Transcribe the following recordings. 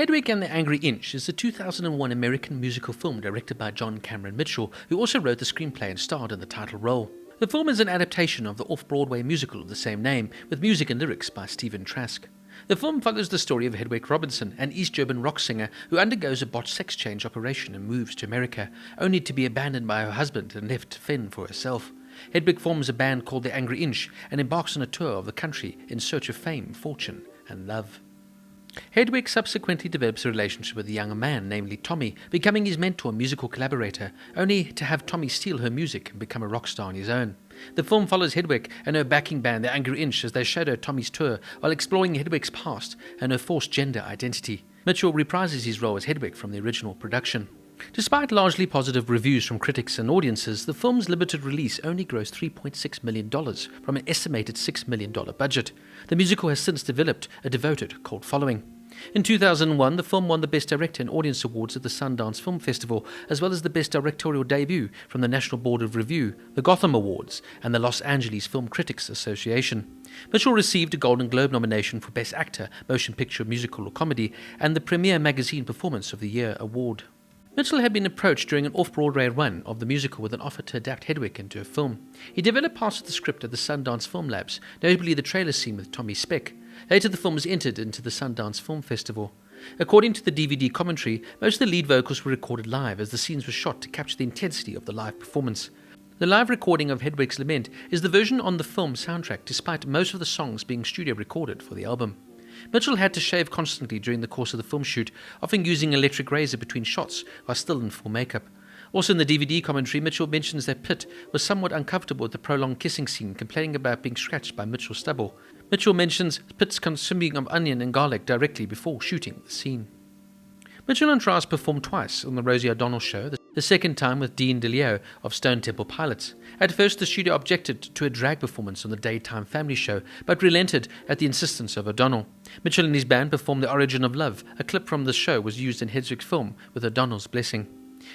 Hedwig and the Angry Inch is a 2001 American musical film directed by John Cameron Mitchell, who also wrote the screenplay and starred in the title role. The film is an adaptation of the off-Broadway musical of the same name, with music and lyrics by Stephen Trask. The film follows the story of Hedwig Robinson, an East German rock singer who undergoes a botched sex change operation and moves to America, only to be abandoned by her husband and left to fend for herself. Hedwig forms a band called the Angry Inch and embarks on a tour of the country in search of fame, fortune, and love. Hedwig subsequently develops a relationship with a younger man, namely Tommy, becoming his mentor and musical collaborator, only to have Tommy steal her music and become a rock star on his own. The film follows Hedwig and her backing band, the Angry Inch, as they shadow Tommy's tour while exploring Hedwig's past and her forced gender identity. Mitchell reprises his role as Hedwig from the original production. Despite largely positive reviews from critics and audiences, the film's limited release only grossed $3.6 million from an estimated $6 million budget. The musical has since developed a devoted cult following. In 2001, the film won the Best Director and Audience Awards at the Sundance Film Festival, as well as the Best Directorial Debut from the National Board of Review, the Gotham Awards, and the Los Angeles Film Critics Association. Mitchell received a Golden Globe nomination for Best Actor, Motion Picture, Musical or Comedy, and the Premier Magazine Performance of the Year award. Mitchell had been approached during an off-Broadway run of the musical with an offer to adapt Hedwig into a film. He developed parts of the script at the Sundance Film Labs, notably the trailer scene with Tommy Speck. Later the film was entered into the Sundance Film Festival. According to the DVD commentary, most of the lead vocals were recorded live as the scenes were shot to capture the intensity of the live performance. The live recording of Hedwig's Lament is the version on the film soundtrack, despite most of the songs being studio recorded for the album. Mitchell had to shave constantly during the course of the film shoot, often using an electric razor between shots while still in full makeup. Also in the DVD commentary, Mitchell mentions that Pitt was somewhat uncomfortable with the prolonged kissing scene, complaining about being scratched by Mitchell's stubble. Mitchell mentions Pitt's consuming of onion and garlic directly before shooting the scene. Mitchell and Trask performed twice on the Rosie O'Donnell show, the second time with Dean DeLeo of Stone Temple Pilots. At first, the studio objected to a drag performance on the daytime family show, but relented at the insistence of O'Donnell. Mitchell and his band performed The Origin of Love. A clip from the show was used in Hedwig's film with O'Donnell's blessing.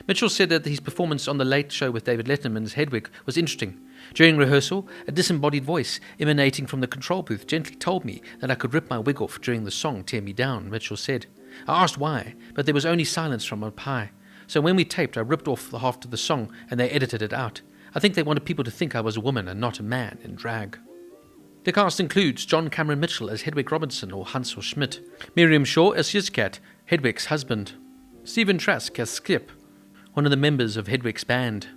Mitchell said that his performance on The Late Show with David Letterman as Hedwig was interesting. During rehearsal, a disembodied voice emanating from the control booth gently told me that I could rip my wig off during the song Tear Me Down, Mitchell said. I asked why, but there was only silence from up high. So when we taped, I ripped off the half of the song and they edited it out. I think they wanted people to think I was a woman and not a man in drag. The cast includes John Cameron Mitchell as Hedwig Robinson or Hansel Schmidt, Miriam Shaw as Yizkat, Hedwig's husband, Stephen Trask as Skip, one of the members of Hedwig's band,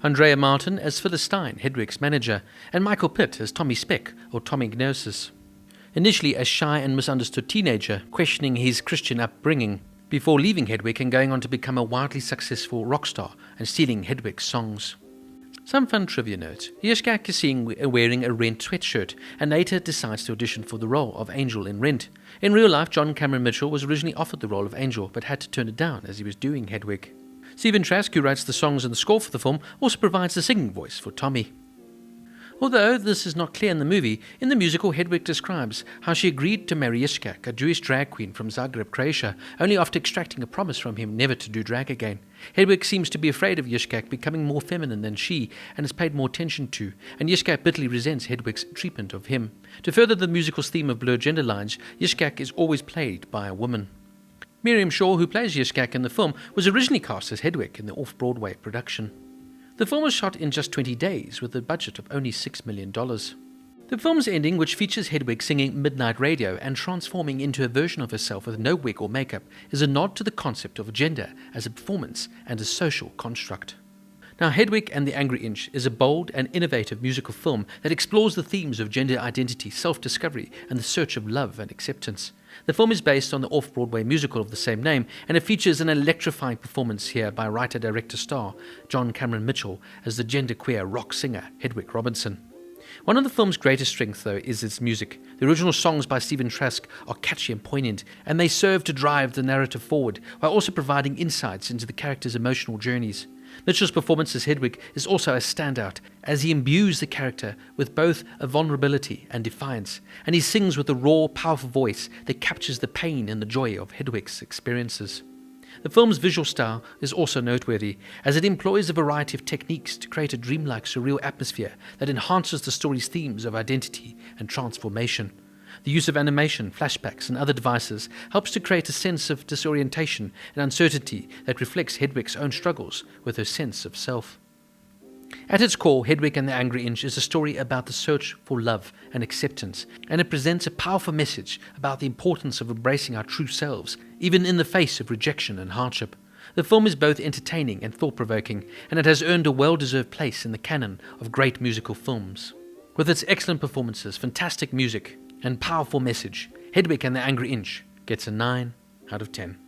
Andrea Martin as Philistine, Hedwig's manager, and Michael Pitt as Tommy Speck or Tommy Gnosis. Initially a shy and misunderstood teenager, questioning his Christian upbringing, before leaving Hedwig and going on to become a wildly successful rock star and stealing Hedwig's songs. Some fun trivia notes. Yizkat is seen wearing a Rent sweatshirt and later decides to audition for the role of Angel in Rent. In real life, John Cameron Mitchell was originally offered the role of Angel but had to turn it down as he was doing Hedwig. Stephen Trask, who writes the songs and the score for the film, also provides the singing voice for Tommy. Although this is not clear in the movie, in the musical Hedwig describes how she agreed to marry Yizkat, a Jewish drag queen from Zagreb, Croatia, only after extracting a promise from him never to do drag again. Hedwig seems to be afraid of Yizkat becoming more feminine than she and is paid more attention to, and Yizkat bitterly resents Hedwig's treatment of him. To further the musical's theme of blurred gender lines, Yizkat is always played by a woman. Miriam Shaw, who plays Yizkat in the film, was originally cast as Hedwig in the off-Broadway production. The film was shot in just 20 days with a budget of only $6 million. The film's ending, which features Hedwig singing Midnight Radio and transforming into a version of herself with no wig or makeup, is a nod to the concept of gender as a performance and a social construct. Now, Hedwig and the Angry Inch is a bold and innovative musical film that explores the themes of gender identity, self-discovery, and the search of love and acceptance. The film is based on the off-Broadway musical of the same name, and it features an electrifying performance here by writer-director-star John Cameron Mitchell as the genderqueer rock singer Hedwig Robinson. One of the film's greatest strengths, though, is its music. The original songs by Stephen Trask are catchy and poignant, and they serve to drive the narrative forward, while also providing insights into the characters' emotional journeys. Mitchell's performance as Hedwig is also a standout, as he imbues the character with both a vulnerability and defiance, and he sings with a raw, powerful voice that captures the pain and the joy of Hedwig's experiences. The film's visual style is also noteworthy, as it employs a variety of techniques to create a dreamlike, surreal atmosphere that enhances the story's themes of identity and transformation. The use of animation, flashbacks, and other devices helps to create a sense of disorientation and uncertainty that reflects Hedwig's own struggles with her sense of self. At its core, Hedwig and the Angry Inch is a story about the search for love and acceptance, and it presents a powerful message about the importance of embracing our true selves, even in the face of rejection and hardship. The film is both entertaining and thought-provoking, and it has earned a well-deserved place in the canon of great musical films. With its excellent performances, fantastic music, and powerful message, Hedwig and the Angry Inch gets a 9 out of 10.